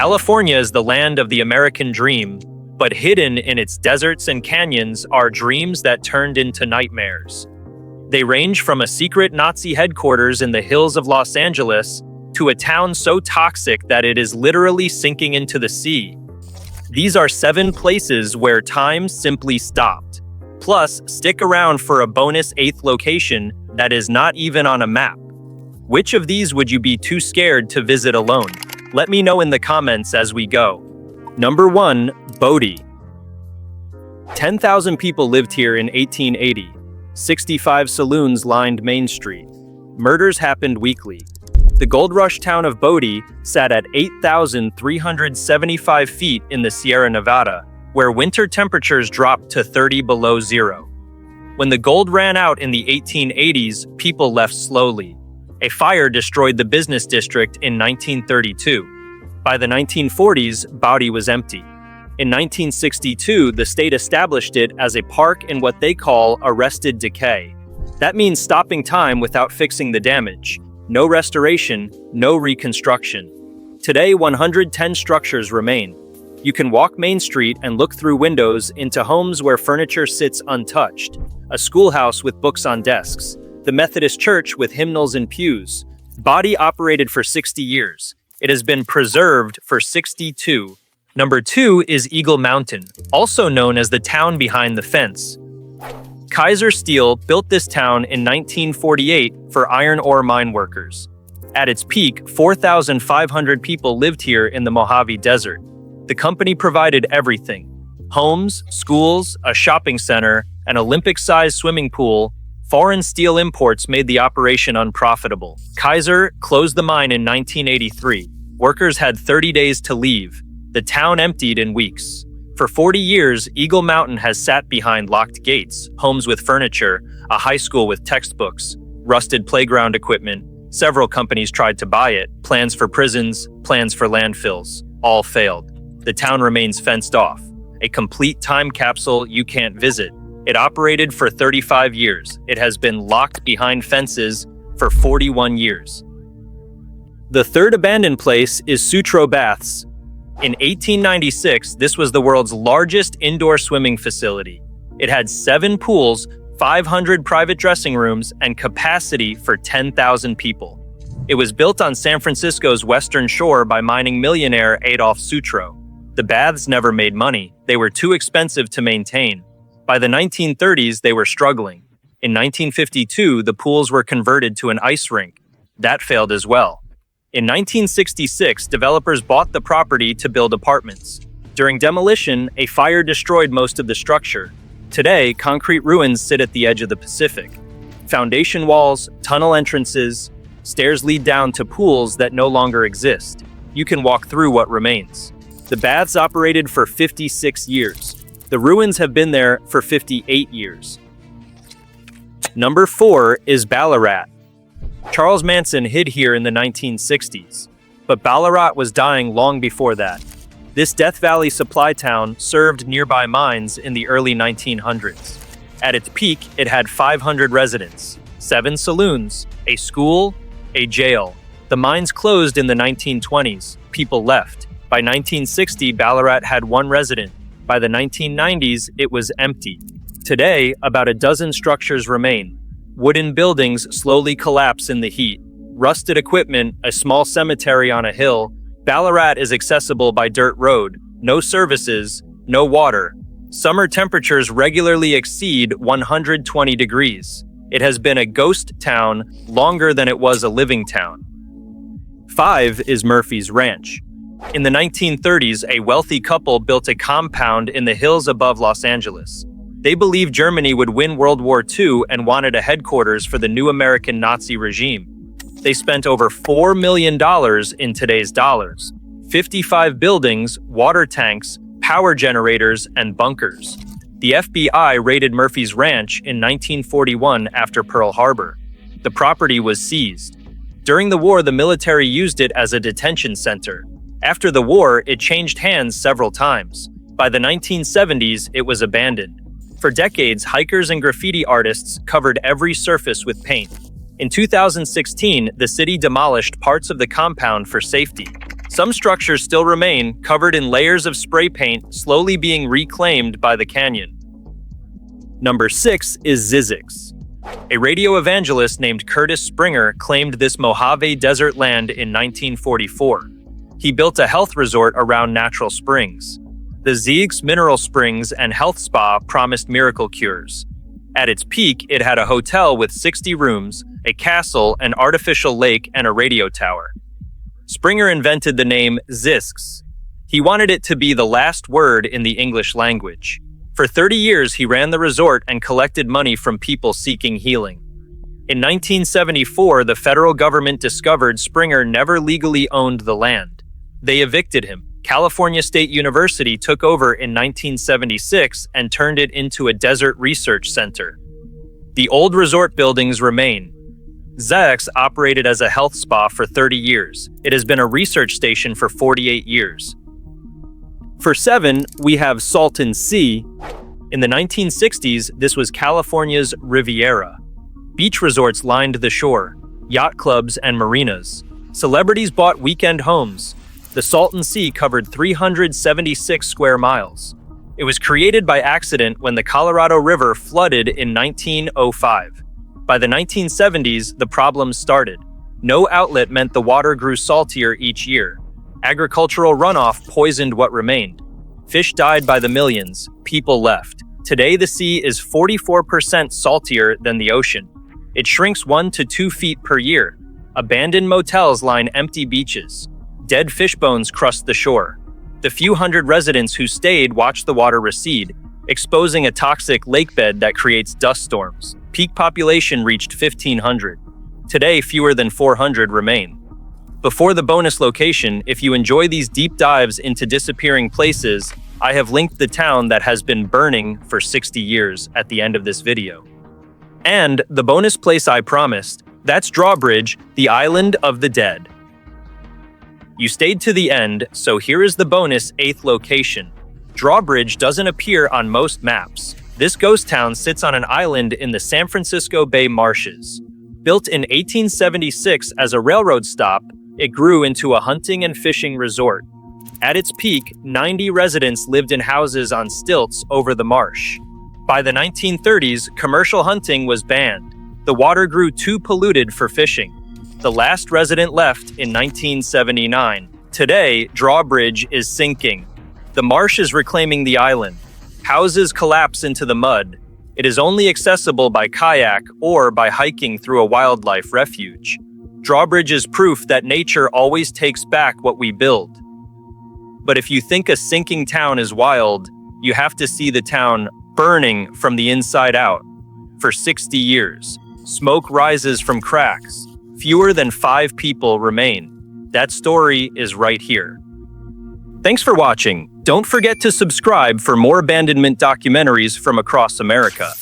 California is the land of the American dream, but hidden in its deserts and canyons are dreams that turned into nightmares. They range from a secret Nazi headquarters in the hills of Los Angeles to a town so toxic that it is literally sinking into the sea. These are 7 places where time simply stopped. Plus, stick around for a bonus 8th location that is not even on a map. Which of these would you be too scared to visit alone? Let me know in the comments as we go. Number 1, Bodie. 10,000 people lived here in 1880. 65 saloons lined Main Street. Murders happened weekly. The gold rush town of Bodie sat at 8,375 feet in the Sierra Nevada, where winter temperatures dropped to 30 below zero. When the gold ran out in the 1880s, people left slowly. A fire destroyed the business district in 1932. By the 1940s, Bodie was empty. In 1962, the state established it as a park in what they call arrested decay. That means stopping time without fixing the damage. No restoration, no reconstruction. Today, 110 structures remain. You can walk Main Street and look through windows into homes where furniture sits untouched, a schoolhouse with books on desks, the Methodist church with hymnals in pews. Bodie operated for 60 years. It has been preserved for 62. Number 2 is Eagle Mountain, also known as the town behind the fence. Kaiser Steel built this town in 1948 for iron ore mine workers. At its peak, 4,500 people lived here in the Mojave Desert. The company provided everything: homes, schools, a shopping center, an Olympic-sized swimming pool. Foreign steel imports made the operation unprofitable. Kaiser closed the mine in 1983. Workers had 30 days to leave. The town emptied in weeks. For 40 years, Eagle Mountain has sat behind locked gates, homes with furniture, a high school with textbooks, rusted playground equipment. Several companies tried to buy it, plans for prisons, plans for landfills. All failed. The town remains fenced off, a complete time capsule you can't visit. It operated for 35 years. It has been locked behind fences for 41 years. The third abandoned place is Sutro Baths. In 1896, this was the world's largest indoor swimming facility. It had 7 pools, 500 private dressing rooms, and capacity for 10,000 people. It was built on San Francisco's western shore by mining millionaire Adolf Sutro. The baths never made money. They were too expensive to maintain. By the 1930s, they were struggling. In 1952, the pools were converted to an ice rink. That failed as well. In 1966, developers bought the property to build apartments. During demolition, a fire destroyed most of the structure. Today, concrete ruins sit at the edge of the Pacific. Foundation walls, tunnel entrances, stairs lead down to pools that no longer exist. You can walk through what remains. The baths operated for 56 years. The ruins have been there for 58 years. Number 4 is Ballarat. Charles Manson hid here in the 1960s, but Ballarat was dying long before that. This Death Valley supply town served nearby mines in the early 1900s. At its peak, it had 500 residents, 7 saloons, a school, a jail. The mines closed in the 1920s. People left. By 1960, Ballarat had 1 resident. By the 1990s, it was empty. Today, about a dozen structures remain. Wooden buildings slowly collapse in the heat. Rusted equipment, a small cemetery on a hill. Ballarat is accessible by dirt road. No services, no water. Summer temperatures regularly exceed 120 degrees. It has been a ghost town longer than it was a living town. 5 is Murphy's Ranch. In the 1930s, a wealthy couple built a compound in the hills above Los Angeles. They believed Germany would win World War II and wanted a headquarters for the new American Nazi regime. They spent over $4 million in today's dollars. 55 buildings, water tanks, power generators, and bunkers. The FBI raided Murphy's Ranch in 1941 after Pearl Harbor. The property was seized. During the war, the military used it as a detention center. After the war, it changed hands several times. By the 1970s, it was abandoned. For decades, hikers and graffiti artists covered every surface with paint. In 2016, the city demolished parts of the compound for safety. Some structures still remain, covered in layers of spray paint, slowly being reclaimed by the canyon. Number 6 is Zzyzx. A radio evangelist named Curtis Springer claimed this Mojave desert land in 1944. He built a health resort around natural springs. The Zzyzx Mineral Springs and Health Spa promised miracle cures. At its peak, it had a hotel with 60 rooms, a castle, an artificial lake, and a radio tower. Springer invented the name Zzyzx. He wanted it to be the last word in the English language. For 30 years, he ran the resort and collected money from people seeking healing. In 1974, the federal government discovered Springer never legally owned the land. They evicted him. California State University took over in 1976 and turned it into a desert research center. The old resort buildings remain. Zzyzx operated as a health spa for 30 years. It has been a research station for 48 years. For 7, we have Salton Sea. In the 1960s, this was California's Riviera. Beach resorts lined the shore, yacht clubs and marinas. Celebrities bought weekend homes. The Salton Sea covered 376 square miles. It was created by accident when the Colorado River flooded in 1905. By the 1970s, the problems started. No outlet meant the water grew saltier each year. Agricultural runoff poisoned what remained. Fish died by the millions. People left. Today, the sea is 44% saltier than the ocean. It shrinks 1 to 2 feet per year. Abandoned motels line empty beaches. Dead fish bones crust the shore. The few hundred residents who stayed watched the water recede, exposing a toxic lakebed that creates dust storms. Peak population reached 1,500. Today, fewer than 400 remain. Before the bonus location, if you enjoy these deep dives into disappearing places, I have linked the town that has been burning for 60 years at the end of this video. And the bonus place I promised, that's Drawbridge, the island of the dead. You stayed to the end, so here is the bonus 8th location. Drawbridge doesn't appear on most maps. This ghost town sits on an island in the San Francisco Bay marshes. Built in 1876 as a railroad stop, it grew into a hunting and fishing resort. At its peak, 90 residents lived in houses on stilts over the marsh. By the 1930s, commercial hunting was banned. The water grew too polluted for fishing. The last resident left in 1979. Today, Drawbridge is sinking. The marsh is reclaiming the island. Houses collapse into the mud. It is only accessible by kayak or by hiking through a wildlife refuge. Drawbridge is proof that nature always takes back what we build. But if you think a sinking town is wild, you have to see the town burning from the inside out. For 60 years, smoke rises from cracks. Fewer than 5 people remain. That story is right here. Thanks for watching. Don't forget to subscribe for more abandonment documentaries from across America.